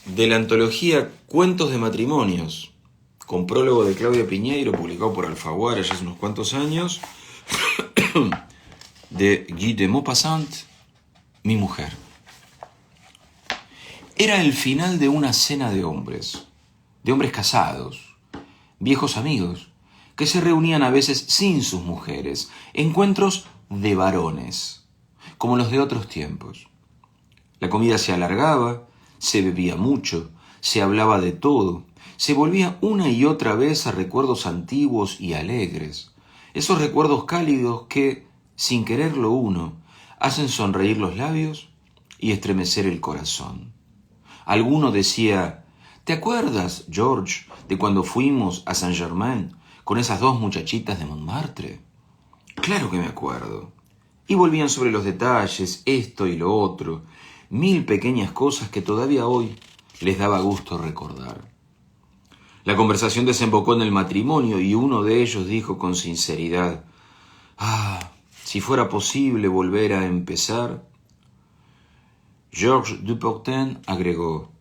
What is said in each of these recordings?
de la antología Cuentos de Matrimonios, con prólogo de Claudia Piñeiro, publicado por Alfaguara ya hace unos cuantos años, de Guy de Maupassant, Mi mujer. Era el final de una cena de hombres casados, viejos amigos, que se reunían a veces sin sus mujeres, encuentros de varones, como los de otros tiempos. La comida se alargaba, se bebía mucho, se hablaba de todo, se volvía una y otra vez a recuerdos antiguos y alegres, esos recuerdos cálidos que, sin quererlo uno, hacen sonreír los labios y estremecer el corazón. Alguno decía: ¿te acuerdas, George, de cuando fuimos a Saint-Germain con esas dos muchachitas de Montmartre? Claro que me acuerdo. Y volvían sobre los detalles, esto y lo otro, 1000 pequeñas cosas que todavía hoy les daba gusto recordar. La conversación desembocó en el matrimonio y uno de ellos dijo con sinceridad: si fuera posible volver a empezar. Georges Duportaine agregó: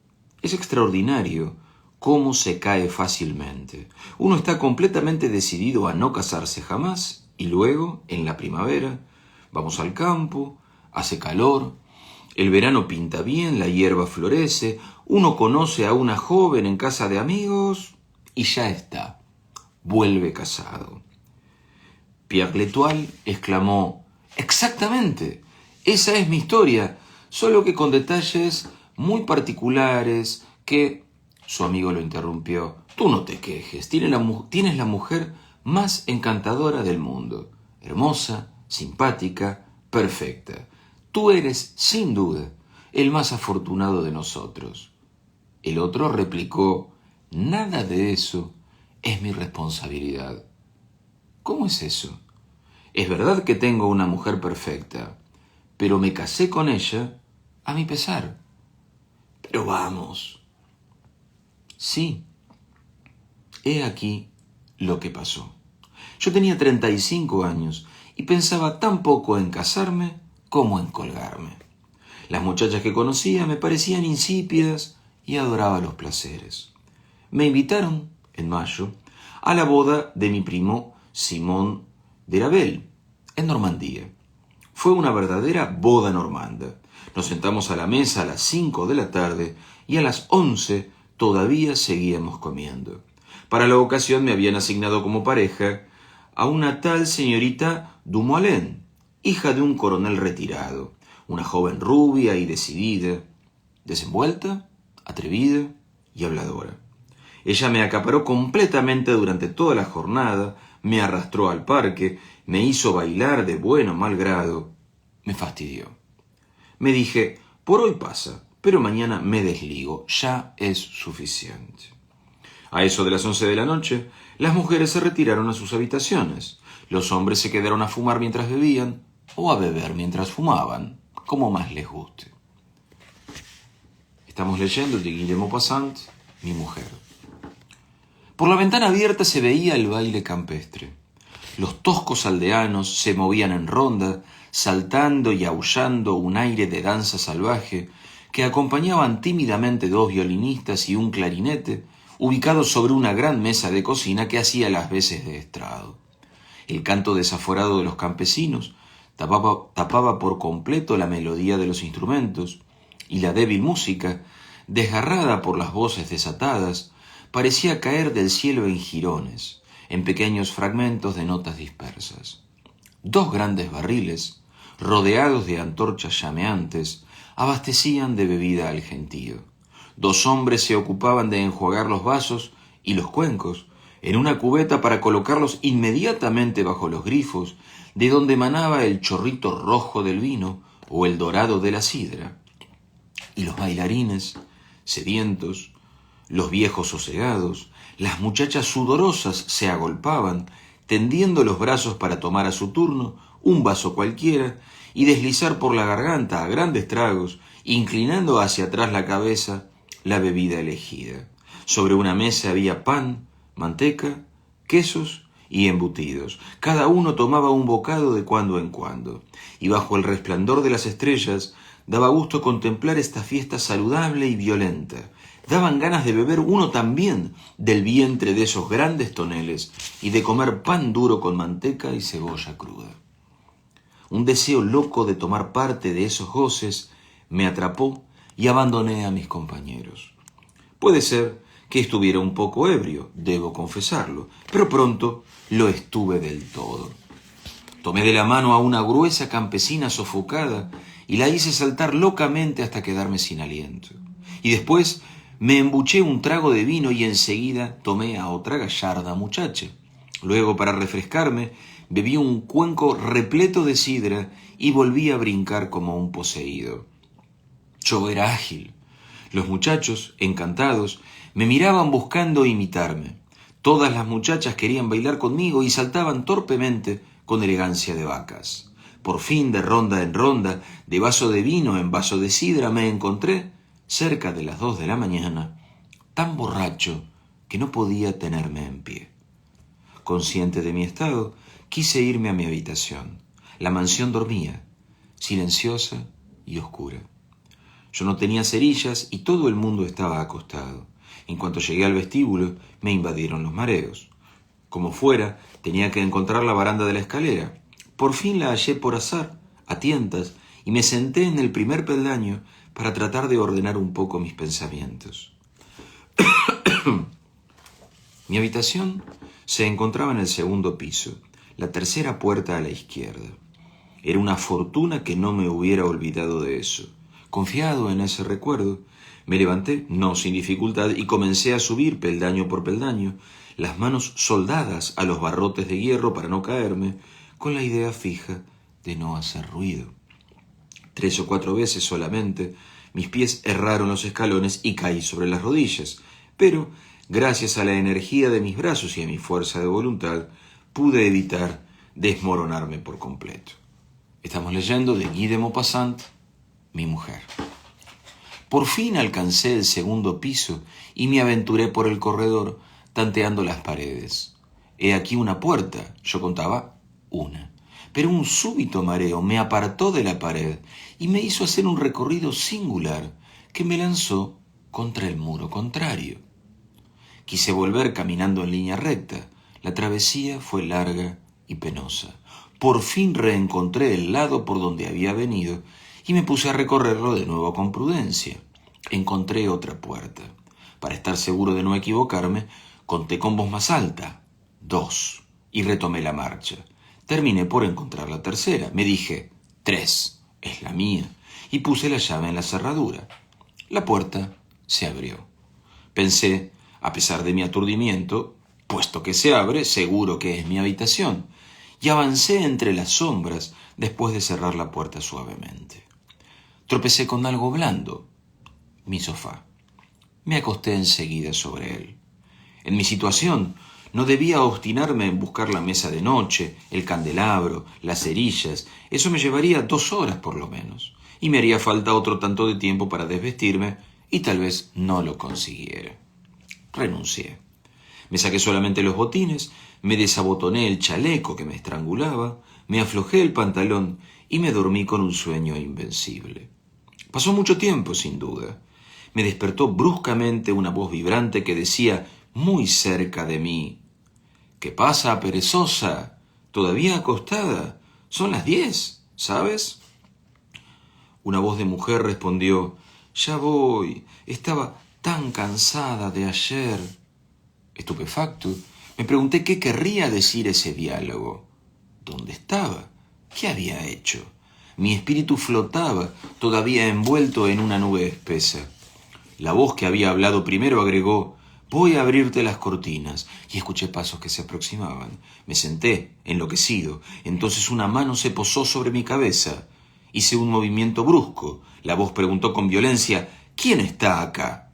es extraordinario cómo se cae fácilmente. Uno está completamente decidido a no casarse jamás y luego, en la primavera, vamos al campo, hace calor, el verano pinta bien, la hierba florece, uno conoce a una joven en casa de amigos y ya está, vuelve casado. Pierre L'Étoile exclamó: exactamente, esa es mi historia, solo que con detalles muy particulares que... Su amigo lo interrumpió: tú no te quejes, tienes la mujer más encantadora del mundo, hermosa, simpática, perfecta. Tú eres, sin duda, el más afortunado de nosotros. El otro replicó: nada de eso es mi responsabilidad. ¿Cómo es eso? Es verdad que tengo una mujer perfecta, pero me casé con ella a mi pesar. Pero vamos. Sí, he aquí lo que pasó. Yo tenía 35 años y pensaba tan poco en casarme como en colgarme. Las muchachas que conocía me parecían insípidas y adoraba los placeres. Me invitaron, en mayo, a la boda de mi primo Simón de Ravel, en Normandía. Fue una verdadera boda normanda. Nos sentamos a la mesa a las 5 de la tarde y a las 11 todavía seguíamos comiendo. Para la ocasión me habían asignado como pareja a una tal señorita Dumoulin, hija de un coronel retirado, una joven rubia y decidida, desenvuelta, atrevida y habladora. Ella me acaparó completamente durante toda la jornada, me arrastró al parque, me hizo bailar de buen o mal grado. Me fastidió. Me dije: por hoy pasa, pero mañana me desligo, ya es suficiente. A eso de las 11 de la noche, las mujeres se retiraron a sus habitaciones. Los hombres se quedaron a fumar mientras bebían o a beber mientras fumaban, como más les guste. Estamos leyendo de Guy de Maupassant, Mi mujer. Por la ventana abierta se veía el baile campestre. Los toscos aldeanos se movían en ronda, saltando y aullando un aire de danza salvaje que acompañaban tímidamente 2 violinistas y un clarinete ubicados sobre una gran mesa de cocina que hacía las veces de estrado. El canto desaforado de los campesinos tapaba por completo la melodía de los instrumentos, y la débil música, desgarrada por las voces desatadas, parecía caer del cielo en jirones, en pequeños fragmentos de notas dispersas. 2 grandes barriles, rodeados de antorchas llameantes, abastecían de bebida al gentío. 2 hombres se ocupaban de enjuagar los vasos y los cuencos en una cubeta para colocarlos inmediatamente bajo los grifos, de donde emanaba el chorrito rojo del vino o el dorado de la sidra. Y los bailarines, sedientos, los viejos sosegados, las muchachas sudorosas se agolpaban, tendiendo los brazos para tomar a su turno un vaso cualquiera y deslizar por la garganta a grandes tragos, inclinando hacia atrás la cabeza, la bebida elegida. Sobre una mesa había pan, manteca, quesos y embutidos. Cada uno tomaba un bocado de cuando en cuando, y bajo el resplandor de las estrellas Daba gusto contemplar esta fiesta saludable y violenta. Daban ganas de beber uno también del vientre de esos grandes toneles y de comer pan duro con manteca y cebolla cruda. Un deseo loco de tomar parte de esos goces me atrapó y abandoné a mis compañeros. Puede ser que estuviera un poco ebrio, debo confesarlo, pero pronto lo estuve del todo. Tomé de la mano a una gruesa campesina sofocada y la hice saltar locamente hasta quedarme sin aliento. Y después me embuché un trago de vino y enseguida tomé a otra gallarda muchacha. Luego, para refrescarme, bebí un cuenco repleto de sidra y volví a brincar como un poseído. Yo era ágil. Los muchachos, encantados, me miraban buscando imitarme. Todas las muchachas querían bailar conmigo y saltaban torpemente con elegancia de vacas. Por fin, de ronda en ronda, de vaso de vino en vaso de sidra, me encontré, cerca de las 2 de la mañana, tan borracho que no podía tenerme en pie. Consciente de mi estado, quise irme a mi habitación. La mansión dormía, silenciosa y oscura. Yo no tenía cerillas y todo el mundo estaba acostado. En cuanto llegué al vestíbulo, me invadieron los mareos. Como fuera, tenía que encontrar la baranda de la escalera. Por fin la hallé por azar, a tientas, y me senté en el primer peldaño para tratar de ordenar un poco mis pensamientos. Mi habitación se encontraba en el segundo piso, la tercera puerta a la izquierda. Era una fortuna que no me hubiera olvidado de eso. Confiado en ese recuerdo, me levanté, no sin dificultad, y comencé a subir peldaño por peldaño, las manos soldadas a los barrotes de hierro para no caerme, con la idea fija de no hacer ruido. 3 o 4 veces solamente mis pies erraron los escalones y caí sobre las rodillas, pero gracias a la energía de mis brazos y a mi fuerza de voluntad, pude evitar desmoronarme por completo. Estamos leyendo de Guy de Maupassant, Mi mujer. Por fin alcancé el segundo piso y me aventuré por el corredor, tanteando las paredes. He aquí una puerta, yo contaba una, pero un súbito mareo me apartó de la pared y me hizo hacer un recorrido singular que me lanzó contra el muro contrario. Quise volver caminando en línea recta. La travesía fue larga y penosa. Por fin reencontré el lado por donde había venido y me puse a recorrerlo de nuevo con prudencia. Encontré otra puerta. Para estar seguro de no equivocarme, conté con voz más alta, 2, y retomé la marcha. Terminé por encontrar la tercera. Me dije, 3, es la mía, y puse la llave en la cerradura. La puerta se abrió. Pensé, a pesar de mi aturdimiento, puesto que se abre, seguro que es mi habitación, y avancé entre las sombras después de cerrar la puerta suavemente. Tropecé con algo blando, mi sofá. Me acosté enseguida sobre él. En mi situación no debía obstinarme en buscar la mesa de noche, el candelabro, las cerillas. Eso me llevaría 2 horas por lo menos, y me haría falta otro tanto de tiempo para desvestirme, y tal vez no lo consiguiera. Renuncié. Me saqué solamente los botines, me desabotoné el chaleco que me estrangulaba, me aflojé el pantalón y me dormí con un sueño invencible. Pasó mucho tiempo, sin duda. Me despertó bruscamente una voz vibrante que decía, muy cerca de mí, ¿qué pasa, perezosa? ¿Todavía acostada? Son las 10, ¿sabes? Una voz de mujer respondió, ya voy, estaba tan cansada de ayer. Estupefacto, me pregunté qué querría decir ese diálogo. ¿Dónde estaba? ¿Qué había hecho? Mi espíritu flotaba, todavía envuelto en una nube espesa. La voz que había hablado primero agregó, voy a abrirte las cortinas, y escuché pasos que se aproximaban. Me senté, enloquecido. Entonces una mano se posó sobre mi cabeza. Hice un movimiento brusco. La voz preguntó con violencia, ¿quién está acá?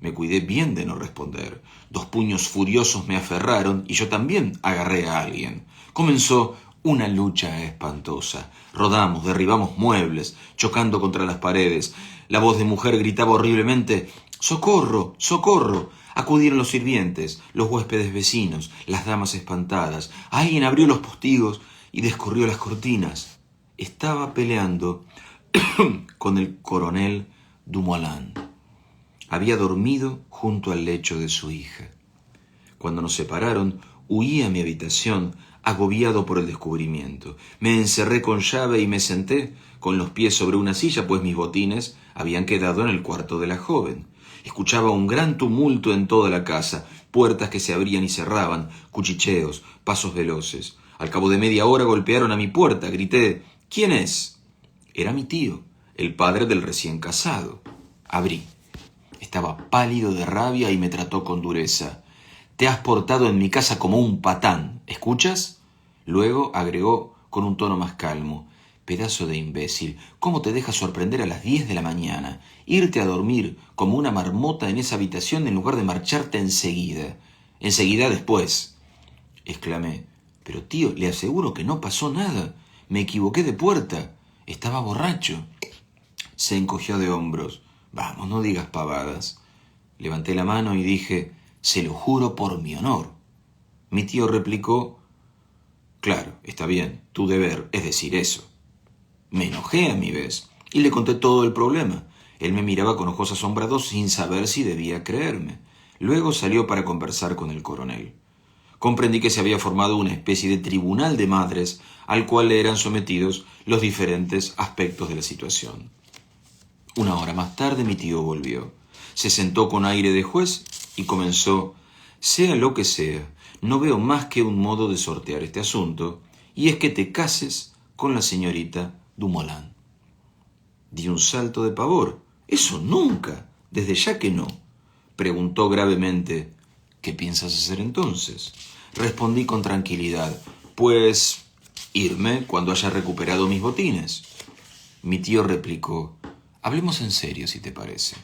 Me cuidé bien de no responder. 2 puños furiosos me aferraron y yo también agarré a alguien. Comenzó una lucha espantosa. Rodamos, derribamos muebles, chocando contra las paredes. La voz de mujer gritaba horriblemente, ¡socorro! ¡socorro! Acudieron los sirvientes, los huéspedes vecinos, las damas espantadas. Alguien abrió los postigos y descorrió las cortinas. Estaba peleando con el coronel Dumoulin. Había dormido junto al lecho de su hija. Cuando nos separaron, huí a mi habitación, agobiado por el descubrimiento. Me encerré con llave y me senté con los pies sobre una silla, pues mis botines habían quedado en el cuarto de la joven. Escuchaba un gran tumulto en toda la casa, puertas que se abrían y cerraban, cuchicheos, pasos veloces. Al cabo de media hora golpearon a mi puerta. Grité: «¿Quién es?». Era mi tío, el padre del recién casado. Abrí. Estaba pálido de rabia y me trató con dureza. «Te has portado en mi casa como un patán, ¿escuchas?». Luego agregó con un tono más calmo: «Pedazo de imbécil, ¿cómo te dejas sorprender a las 10 de la mañana? Irte a dormir como una marmota en esa habitación en lugar de marcharte enseguida. Enseguida después». Exclamé: «Pero tío, le aseguro que no pasó nada. Me equivoqué de puerta. Estaba borracho». Se encogió de hombros. «Vamos, no digas pavadas». Levanté la mano y dije: «Se lo juro por mi honor». Mi tío replicó: «Claro, está bien, tu deber es decir eso». Me enojé a mi vez y le conté todo el problema. Él me miraba con ojos asombrados sin saber si debía creerme. Luego salió para conversar con el coronel. Comprendí que se había formado una especie de tribunal de madres al cual le eran sometidos los diferentes aspectos de la situación. Una hora más tarde mi tío volvió. Se sentó con aire de juez y comenzó: «Sea lo que sea, no veo más que un modo de sortear este asunto, y es que te cases con la señorita Dumoulin». Di un salto de pavor. «Eso nunca, desde ya que no». Preguntó gravemente: «¿Qué piensas hacer entonces?». Respondí con tranquilidad: «Pues irme cuando haya recuperado mis botines». Mi tío replicó: «Hablemos en serio, si te parece.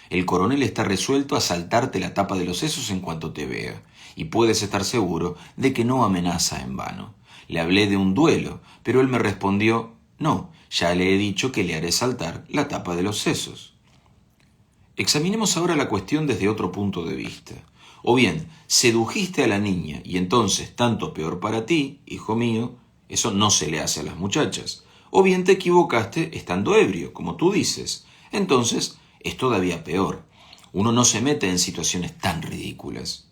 El coronel está resuelto a saltarte la tapa de los sesos en cuanto te vea, y puedes estar seguro de que no amenaza en vano. Le hablé de un duelo, pero él me respondió: no, ya le he dicho que le haré saltar la tapa de los sesos». Examinemos ahora la cuestión desde otro punto de vista. O bien, sedujiste a la niña y entonces, tanto peor para ti, hijo mío, eso no se le hace a las muchachas. O bien te equivocaste estando ebrio, como tú dices. Entonces es todavía peor. Uno no se mete en situaciones tan ridículas.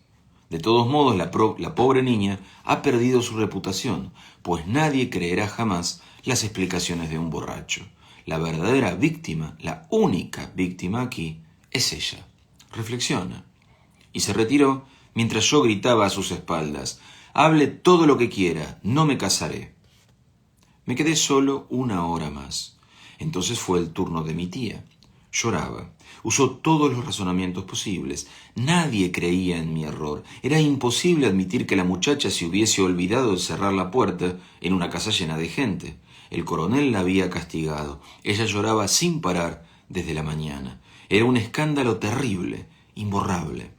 De todos modos, la pobre niña ha perdido su reputación, pues nadie creerá jamás las explicaciones de un borracho. La verdadera víctima, la única víctima aquí, es ella. Reflexiona. Y se retiró mientras yo gritaba a sus espaldas: «Hable todo lo que quiera, no me casaré». Me quedé solo una hora más. Entonces fue el turno de mi tía. Lloraba. Usó todos los razonamientos posibles. Nadie creía en mi error. Era imposible admitir que la muchacha se hubiese olvidado de cerrar la puerta en una casa llena de gente. El coronel la había castigado. Ella lloraba sin parar desde la mañana. Era un escándalo terrible, imborrable.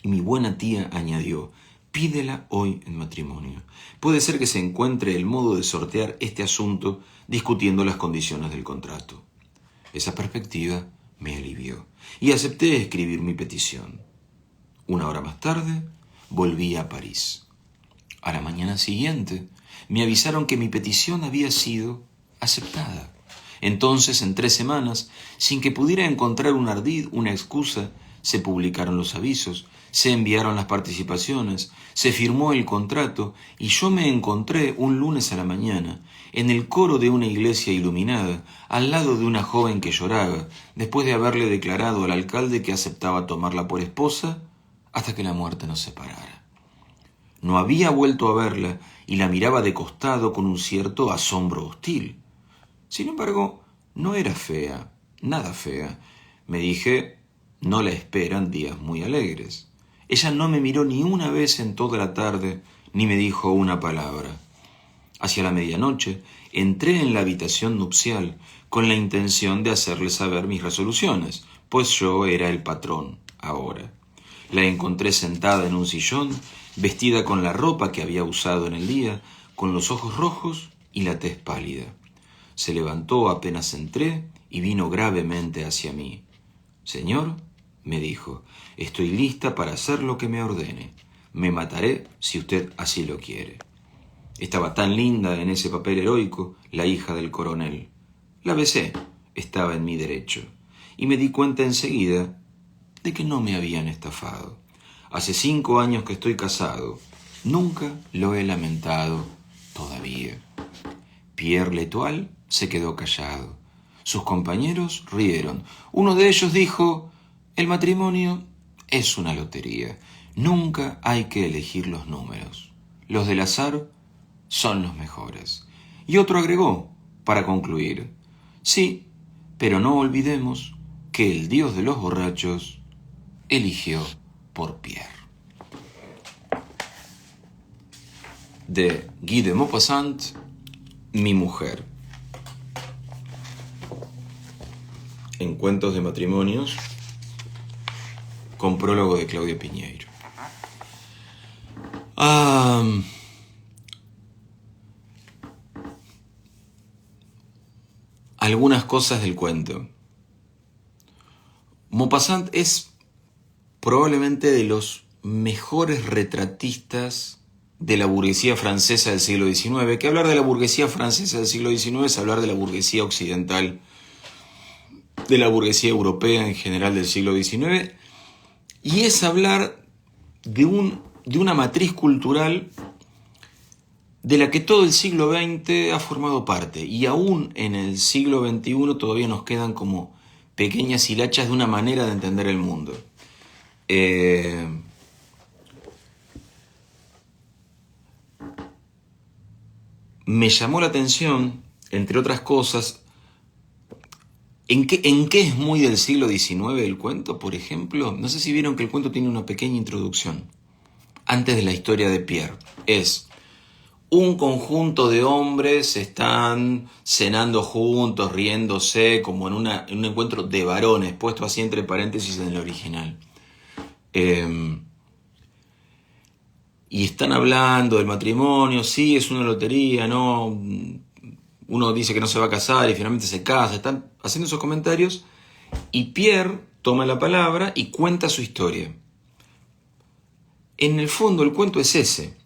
Y mi buena tía añadió: «Pídela hoy en matrimonio. Puede ser que se encuentre el modo de sortear este asunto discutiendo las condiciones del contrato». Esa perspectiva me alivió y acepté escribir mi petición. Una hora más tarde volví a París. A la mañana siguiente me avisaron que mi petición había sido aceptada. Entonces, en 3 semanas, sin que pudiera encontrar un ardid, una excusa, se publicaron los avisos, se enviaron las participaciones, se firmó el contrato y yo me encontré un lunes a la mañana en el coro de una iglesia iluminada, al lado de una joven que lloraba, después de haberle declarado al alcalde que aceptaba tomarla por esposa hasta que la muerte nos separara. No había vuelto a verla y la miraba de costado con un cierto asombro hostil. Sin embargo, no era fea, nada fea. Me dije: no la esperan días muy alegres. Ella no me miró ni una vez en toda la tarde, ni me dijo una palabra. Hacia la medianoche entré en la habitación nupcial con la intención de hacerle saber mis resoluciones, pues yo era el patrón ahora. La encontré sentada en un sillón, vestida con la ropa que había usado en el día, con los ojos rojos y la tez pálida. Se levantó apenas entré y vino gravemente hacia mí. «Señor», me dijo, «estoy lista para hacer lo que me ordene. Me mataré si usted así lo quiere». Estaba tan linda en ese papel heroico la hija del coronel. La besé, estaba en mi derecho, y me di cuenta enseguida de que no me habían estafado. Hace 5 años que estoy casado, nunca lo he lamentado todavía. Pierre L'Etoile se quedó callado. Sus compañeros rieron. Uno de ellos dijo: el matrimonio es una lotería. Nunca hay que elegir los números. Los del azar son los mejores. Y otro agregó, para concluir: sí, pero no olvidemos que el dios de los borrachos eligió por Pierre. De Guy de Maupassant, Mi mujer. En Cuentos de matrimonios, con prólogo de Claudia Piñeiro. Algunas cosas del cuento. Maupassant es probablemente de los mejores retratistas de la burguesía francesa del siglo XIX, que hablar de la burguesía francesa del siglo XIX es hablar de la burguesía occidental, de la burguesía europea en general del siglo XIX, y es hablar de una matriz cultural de la que todo el siglo XX ha formado parte, y aún en el siglo XXI todavía nos quedan como pequeñas hilachas de una manera de entender el mundo. Me llamó la atención, entre otras cosas, ¿en qué es muy del siglo XIX el cuento, por ejemplo? No sé si vieron que el cuento tiene una pequeña introducción, antes de la historia de Pierre. Es un conjunto de hombres están cenando juntos, riéndose, como en un encuentro de varones, puesto así entre paréntesis en el original. Y están hablando del matrimonio, sí, es una lotería, no, uno dice que no se va a casar y finalmente se casa, están haciendo esos comentarios, y Pierre toma la palabra y cuenta su historia. En el fondo el cuento es ese,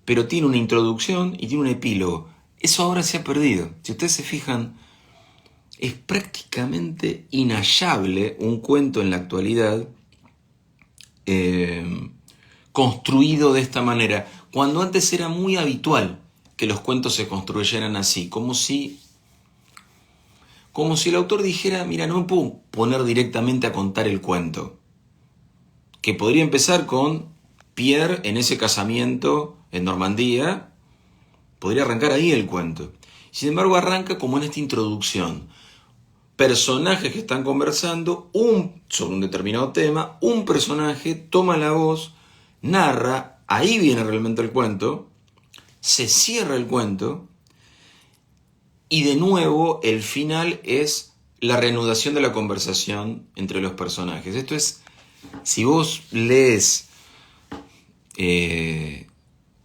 pero tiene una introducción y tiene un epílogo. Eso ahora se ha perdido. Si ustedes se fijan, es prácticamente inhallable un cuento en la actualidad construido de esta manera, cuando antes era muy habitual que los cuentos se construyeran así, como si el autor dijera: mira, no me puedo poner directamente a contar el cuento, que podría empezar con Pierre en ese casamiento en Normandía, podría arrancar ahí el cuento. Sin embargo, arranca como en esta introducción. Personajes que están conversando sobre un determinado tema, un personaje toma la voz, narra, ahí viene realmente el cuento, se cierra el cuento, y de nuevo el final es la reanudación de la conversación entre los personajes. Esto es, si vos lees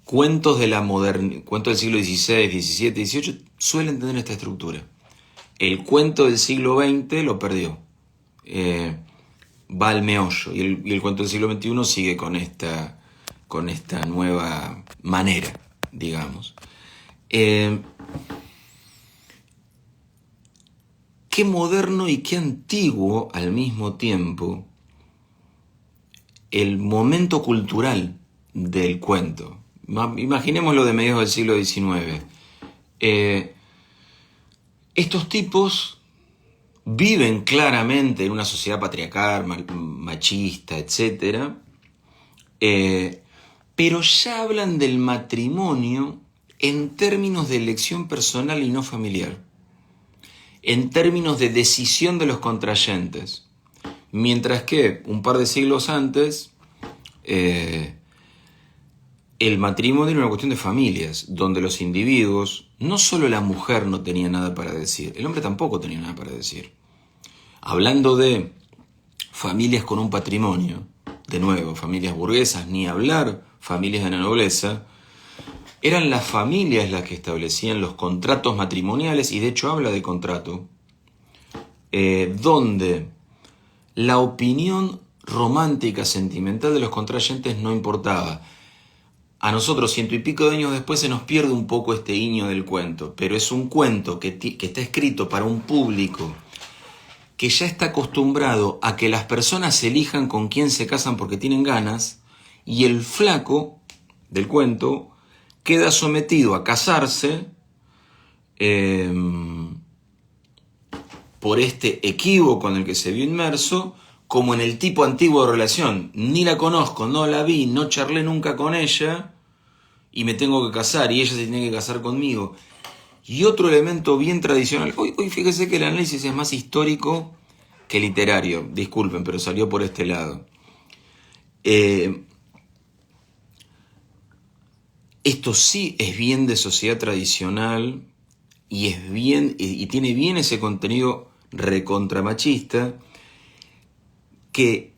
cuentos cuentos del siglo XVI, XVII, XVIII, suelen tener esta estructura. El cuento del siglo XX lo perdió. Va al meollo. Y el cuento del siglo XXI sigue con esta nueva manera, digamos. Qué moderno y qué antiguo al mismo tiempo el momento cultural del cuento. Imaginémoslo de mediados del siglo XIX. Estos tipos viven claramente en una sociedad patriarcal, machista, etc. Pero ya hablan del matrimonio en términos de elección personal y no familiar, en términos de decisión de los contrayentes. Mientras que un par de siglos antes, el matrimonio era una cuestión de familias, donde los individuos, no solo la mujer no tenía nada para decir, el hombre tampoco tenía nada para decir. Hablando de familias con un patrimonio, de nuevo, familias burguesas, ni hablar familias de la nobleza, eran las familias las que establecían los contratos matrimoniales, y de hecho habla de contrato, donde la opinión romántica, sentimental de los contrayentes no importaba. a nosotros 100 y pico de años después se nos pierde un poco este guiño del cuento, pero es un cuento que está escrito para un público que ya está acostumbrado a que las personas elijan con quién se casan porque tienen ganas, y el flaco del cuento queda sometido a casarse por este equívoco en el que se vio inmerso, como en el tipo antiguo de relación. Ni la conozco, no la vi, no charlé nunca con ella, y me tengo que casar, y ella se tiene que casar conmigo. Y otro elemento bien tradicional, hoy fíjese que el análisis es más histórico que literario, disculpen, pero salió por este lado. Esto sí es bien de sociedad tradicional y es bien, y tiene bien ese contenido recontramachista, que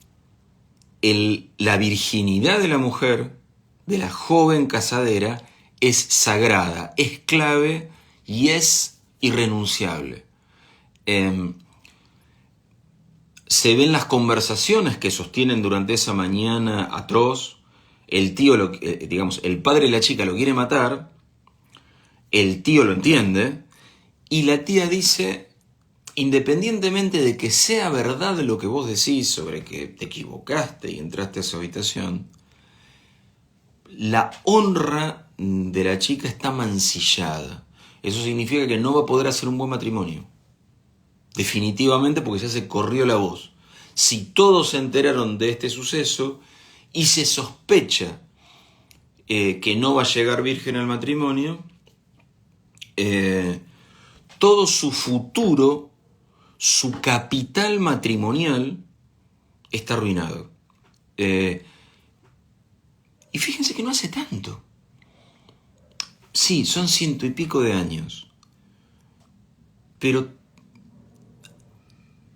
la virginidad de la mujer, de la joven casadera, es sagrada, es clave y es irrenunciable. Se ven las conversaciones que sostienen durante esa mañana atroz. El tío, el padre de la chica lo quiere matar, el tío lo entiende, y la tía dice, independientemente de que sea verdad lo que vos decís sobre que te equivocaste y entraste a esa habitación, la honra de la chica está mancillada. Eso significa que no va a poder hacer un buen matrimonio. Definitivamente, porque ya se corrió la voz. Si todos se enteraron de este suceso y se sospecha que no va a llegar virgen al matrimonio, todo su futuro, su capital matrimonial está arruinado. Y fíjense que no hace tanto. Sí, son 100 y pico de años. Pero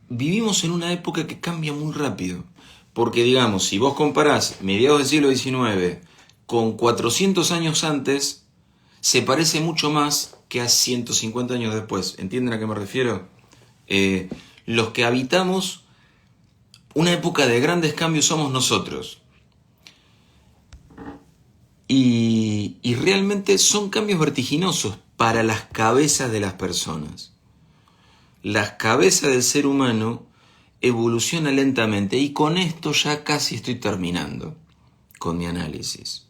vivimos en una época que cambia muy rápido. Porque, digamos, si vos comparás mediados del siglo XIX con 400 años antes, se parece mucho más que a 150 años después. ¿Entienden a qué me refiero? Los que habitamos una época de grandes cambios somos nosotros. Y realmente son cambios vertiginosos para las cabezas de las personas. Las cabezas del ser humano evolucionan lentamente, y con esto ya casi estoy terminando con mi análisis.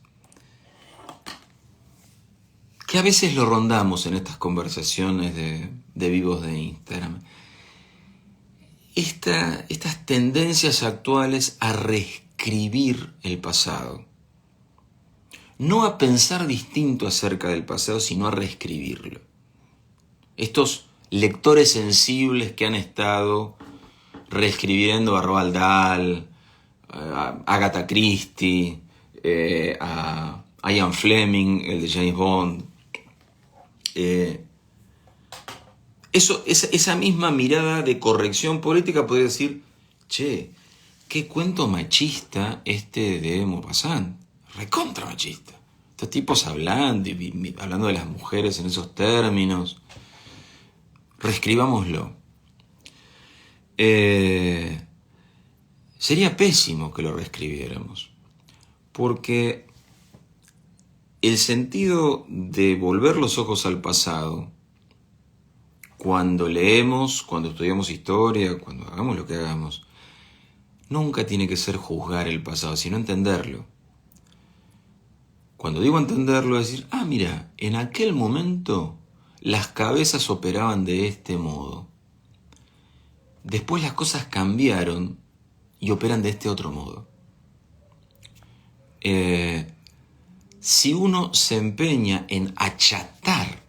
Que a veces lo rondamos en estas conversaciones de vivos de Instagram. Estas tendencias actuales a reescribir el pasado. No a pensar distinto acerca del pasado, sino a reescribirlo. Estos lectores sensibles que han estado reescribiendo a Roald Dahl, a Agatha Christie, a Ian Fleming, el de James Bond. Esa misma mirada de corrección política podría decir, che, qué cuento machista este de Maupassant, recontra machista. Estos tipos hablando de las mujeres en esos términos. Reescribámoslo. Sería pésimo que lo reescribiéramos, porque el sentido de volver los ojos al pasado, cuando leemos, cuando estudiamos historia, cuando hagamos lo que hagamos, nunca tiene que ser juzgar el pasado, sino entenderlo. Cuando digo entenderlo, es decir, mira, en aquel momento las cabezas operaban de este modo. Después las cosas cambiaron y operan de este otro modo. Si uno se empeña en achatar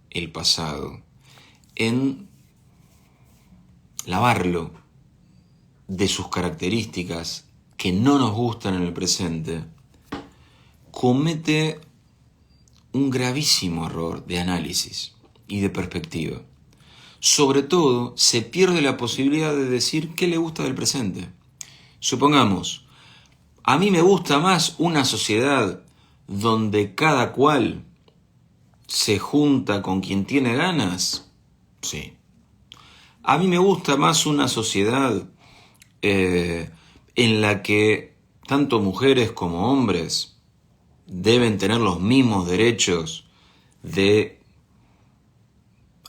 el pasado, en lavarlo de sus características que no nos gustan en el presente, comete un gravísimo error de análisis y de perspectiva. Sobre todo, se pierde la posibilidad de decir qué le gusta del presente. Supongamos, a mí me gusta más una sociedad donde cada cual se junta con quien tiene ganas. Sí. A mí me gusta más una sociedad en la que tanto mujeres como hombres deben tener los mismos derechos de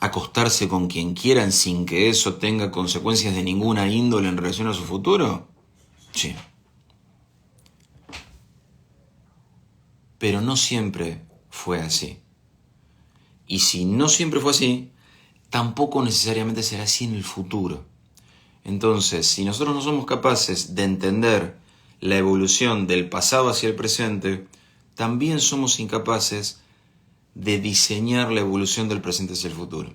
acostarse con quien quieran sin que eso tenga consecuencias de ninguna índole en relación a su futuro? Sí. Pero no siempre fue así. Y si no siempre fue así, tampoco necesariamente será así en el futuro. Entonces, si nosotros no somos capaces de entender la evolución del pasado hacia el presente, también somos incapaces de diseñar la evolución del presente hacia el futuro.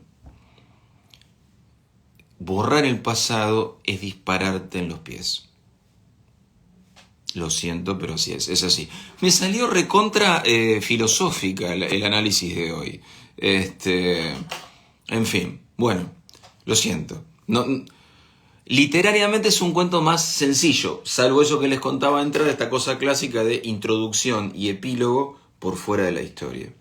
Borrar el pasado es dispararte en los pies. Lo siento, pero así es así. Me salió recontra filosófica el análisis de hoy. En fin, bueno, lo siento. No, literariamente es un cuento más sencillo, salvo eso que les contaba entrar, esta cosa clásica de introducción y epílogo por fuera de la historia.